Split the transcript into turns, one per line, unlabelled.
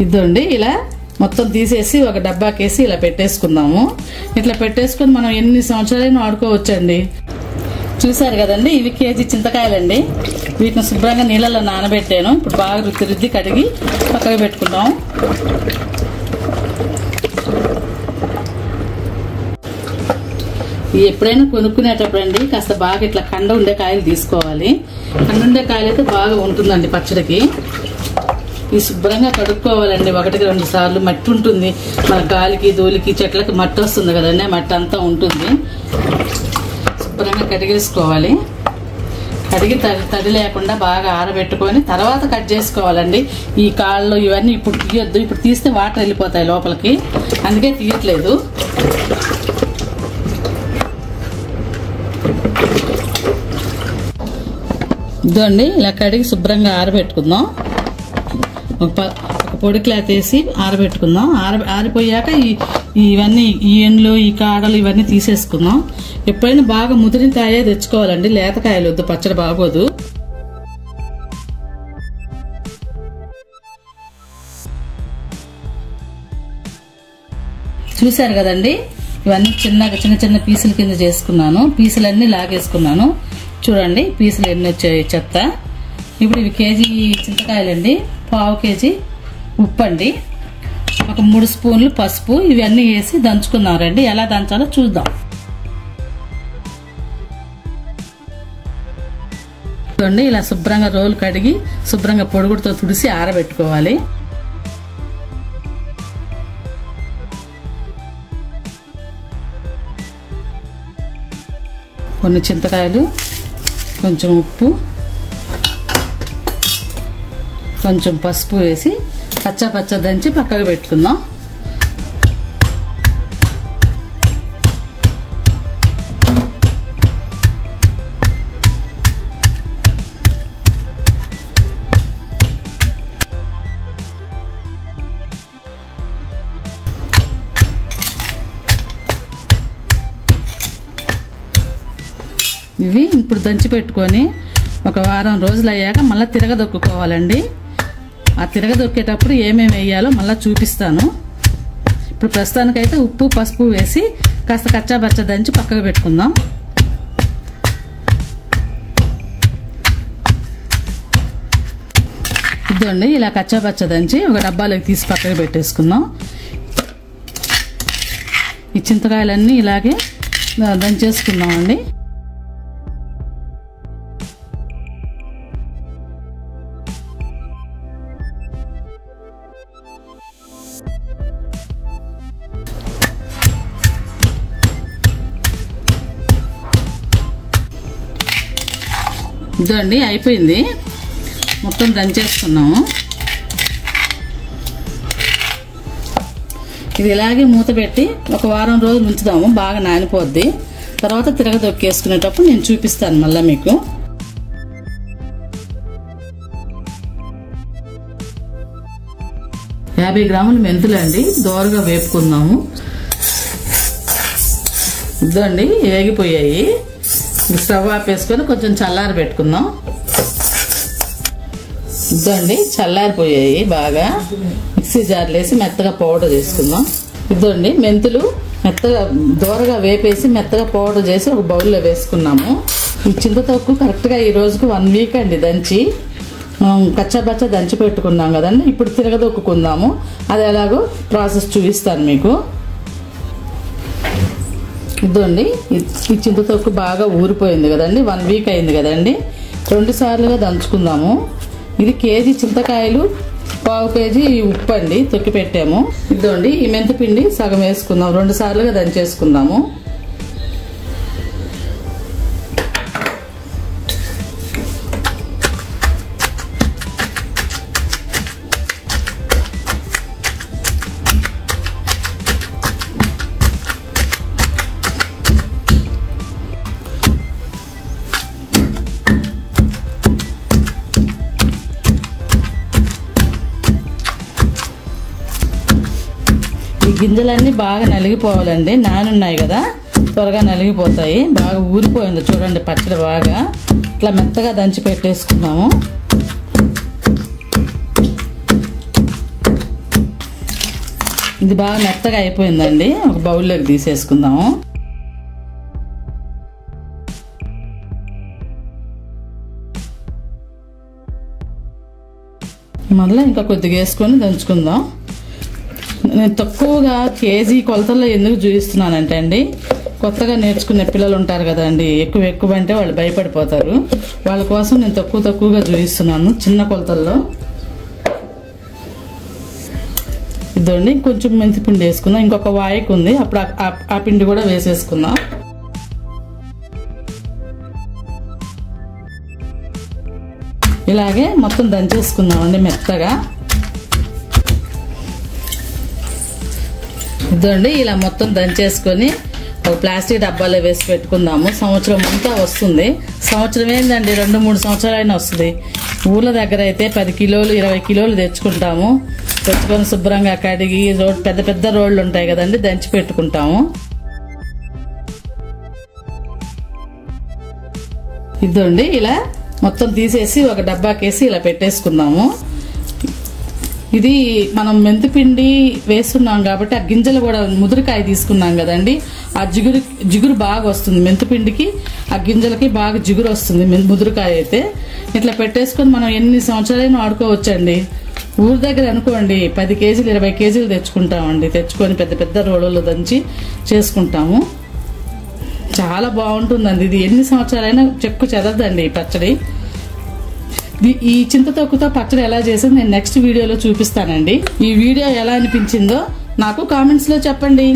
ఇదండి ఇలా మొత్తం తీసేసి ఒక డబ్బాకేసి ఇలా పెట్టేసుకుందాము. ఇట్లా పెట్టేసుకొని మనం ఎన్ని సంవత్సరాలైనా వాడుకోవచ్చండి. చూసారు కదండి, ఇవి కేజీ చింతకాయలండి. వీటిని శుభ్రంగా నీళ్ళలో నానబెట్టాను. ఇప్పుడు బాగా రుద్ది కడిగి పక్కకు పెట్టుకుందాం. ఎప్పుడైనా కొనుక్కునేటప్పుడు అండి కాస్త బాగా ఇట్లా కండ ఉండే కాయలు తీసుకోవాలి. కండ ఉండే కాయలు అయితే బాగా ఉంటుందండి పచ్చడికి. ఈ శుభ్రంగా కడుక్కోవాలండి 1-2 సార్లు. మట్టి ఉంటుంది మన గాలికి ధూళికి చెట్లకి మట్టి వస్తుంది కదండి, మట్టి అంతా ఉంటుంది. శుభ్రంగా కడిగేసుకోవాలి. కడిగి తడి లేకుండా బాగా ఆరబెట్టుకొని తర్వాత కట్ చేసుకోవాలండి. ఈ కాళ్ళు ఇవన్నీ ఇప్పుడు తీయొద్దు, ఇప్పుడు తీస్తే వాటర్ వెళ్ళిపోతాయి లోపలికి, అందుకే తీయట్లేదు. ఇదండి ఇలా కడిగి శుభ్రంగా ఆరబెట్టుకుందాం. ఒక పొడి క్లాత్ వేసి ఆరబెట్టుకుందాం. ఆరిపోయాక ఇవన్నీ ఈ ఎండ్లు ఈ కాడలు ఇవన్నీ తీసేసుకుందాం. ఎప్పుడైనా బాగా ముదిరిన కాయే తెచ్చుకోవాలండి, లేతకాయలు వద్దు, పచ్చడి బాగోదు. చూసారు కదండి, ఇవన్నీ చిన్న చిన్న పీసుల కింద చేసుకున్నాను. పీసులన్నీ లాగేసుకున్నాను. చూడండి పీసులు ఎన్ని వచ్చాయి చెత్త. ఇప్పుడు ఇవి కేజీ చింతకాయలండి, 1/2 కేజీ ఉప్పు అండి, ఒక 3 స్పూన్లు పసుపు, ఇవన్నీ వేసి దంచుకుందాం. రండి ఎలా దంచాలో చూద్దాం. చూడండి ఇలా శుభ్రంగా రోలు కడిగి శుభ్రంగా పొడుగుడుతో తుడిసి ఆరబెట్టుకోవాలి. కొన్ని చింతకాయలు, కొంచెం ఉప్పు, కొంచెం పసుపు వేసి పచ్చ దంచి పక్కకు పెట్టుకుందాం. ఇవి ఇప్పుడు దంచి పెట్టుకొని ఒక వారం రోజులు అయ్యాక మళ్ళీ తిరగదొక్కుకోవాలండి. ఆ తిరగదొక్కేటప్పుడు ఏమేమి వేయాలో మళ్ళీ చూపిస్తాను. ఇప్పుడు ప్రస్తుతానికైతే ఉప్పు పసుపు వేసి కాస్త కచ్చాబచ్చ దంచి పక్కకు పెట్టుకుందాం. ఇదండి ఇలా కచ్చాబచ్చ దంచి ఒక డబ్బాలోకి తీసి పక్కకు పెట్టేసుకుందాం. ఈ చింతకాయలన్నీ ఇలాగే దంచేసుకుందామండి. ఇదండి అయిపోయింది, మొత్తం దంచేసుకున్నాము. ఇది ఇలాగే మూత పెట్టి ఒక వారం రోజులు ఉంచుదాము, బాగా నానిపోద్ది. తర్వాత తిరగదొక్కేసుకునేటప్పుడు నేను చూపిస్తాను మళ్ళీ మీకు. – 50 గ్రాముల మెంతులు అండి, దోరగా వేపుకుందాము. ఇదండి వేగిపోయాయి. స్టవ్ ఆపేసుకొని కొంచెం చల్లారి పెట్టుకుందాం. ఇదండి చల్లారిపోయాయి బాగా. మిక్సీ జార్లో వేసి మెత్తగా పౌడర్ చేసుకుందాం. ఇదండి మెంతులు మెత్తగా దోరగా వేపేసి మెత్తగా పౌడర్ చేసి ఒక బౌల్లో వేసుకున్నాము. ఈ చింతతొక్కు కరెక్ట్గా ఈ రోజుకి 1 వీక్ అండి దంచి కచ్చాబచ్చ దంచి పెట్టుకున్నాం కదండి. ఇప్పుడు తిరగదొక్కుందాము, అది ఎలాగో ప్రాసెస్ చూపిస్తాను మీకు. ఇదండి ఈ చింతతొక్కు బాగా ఊరిపోయింది కదండి, 1 వీక్ అయింది కదండి. 2 సార్లుగా దంచుకుందాము. ఇది కేజీ చింతకాయలు, 1/2 కేజీ ఉప్పు అండి తొక్కి పెట్టాము. ఇదండి ఈ మెంతిపిండి సగం వేసుకుందాం, 2 సార్లుగా దంచేసుకుందాము. ఈ గింజలన్నీ బాగా నలిగిపోవాలండి, నానున్నాయి కదా త్వరగా నలిగిపోతాయి. బాగా ఊరిపోయింది చూడండి పచ్చడి, బాగా ఇట్లా మెత్తగా దంచి పెట్టేసుకున్నాము. ఇది బాగా మెత్తగా అయిపోయిందండి. ఒక బౌల్లోకి తీసేసుకుందాము. మళ్ళీ ఇంకా కొద్దిగా వేసుకొని దంచుకుందాం. నేను తక్కువగా కేజీ కొలతల్లో ఎందుకు చూపిస్తున్నానంటే అండి, కొత్తగా నేర్చుకునే పిల్లలు ఉంటారు కదండి, ఎక్కువ అంటే వాళ్ళు భయపడిపోతారు. వాళ్ళ కోసం నేను తక్కువగా చూపిస్తున్నాను చిన్న కొలతల్లో. ఇదండి కొంచెం మెంతి పిండి వేసుకుందాం. ఇంకొక వాయికి ఉంది, అప్పుడు ఆ పిండి కూడా వేసేసుకుందాం. ఇలాగే మొత్తం దంచేసుకుందామండి మెత్తగా. ఇదండి ఇలా మొత్తం దంచేసుకొని ఒక ప్లాస్టిక్ డబ్బాలో వేసి పెట్టుకుందాము. సంవత్సరం అంతా వస్తుంది. సంవత్సరం ఏందండి, 2-3 సంవత్సరాలైనా వస్తుంది. ఊర్ల దగ్గర అయితే 10 కిలోలు 20 కిలోలు తెచ్చుకుంటాము. తెచ్చుకొని శుభ్రంగా కడిగి పెద్ద రోళ్ళు ఉంటాయి కదండి, దంచి పెట్టుకుంటాము. ఇదండి ఇలా మొత్తం తీసేసి ఒక డబ్బాకేసి ఇలా పెట్టేసుకుందాము. ఇది మనం మెంతిపిండి వేస్తున్నాం కాబట్టి ఆ గింజలు కూడా ముదురుకాయ తీసుకున్నాం కదండి, ఆ జిగురు బాగా వస్తుంది. మెంతిపిండికి ఆ గింజలకి బాగా జిగురు వస్తుంది ముదురుకాయ అయితే. ఇట్లా పెట్టేసుకొని మనం ఎన్ని సంవత్సరాలైనా వాడుకోవచ్చండి. ఊరి దగ్గర అనుకోండి 10 కేజీలు 20 కేజీలు తెచ్చుకుంటామండి. తెచ్చుకొని పెద్ద రోళ్ళలో దంచి చేసుకుంటాము. చాలా బాగుంటుందండి. ఇది ఎన్ని సంవత్సరాలైనా చెక్కు చెదరదండి ఈ పచ్చడి. ఈ చింతతొక్కుతో పచ్చడి ఎలా చేసేది నేను నెక్స్ట్ వీడియోలో చూపిస్తానండి. ఈ వీడియో ఎలా అనిపించిందో నాకు కామెంట్స్ లో చెప్పండి.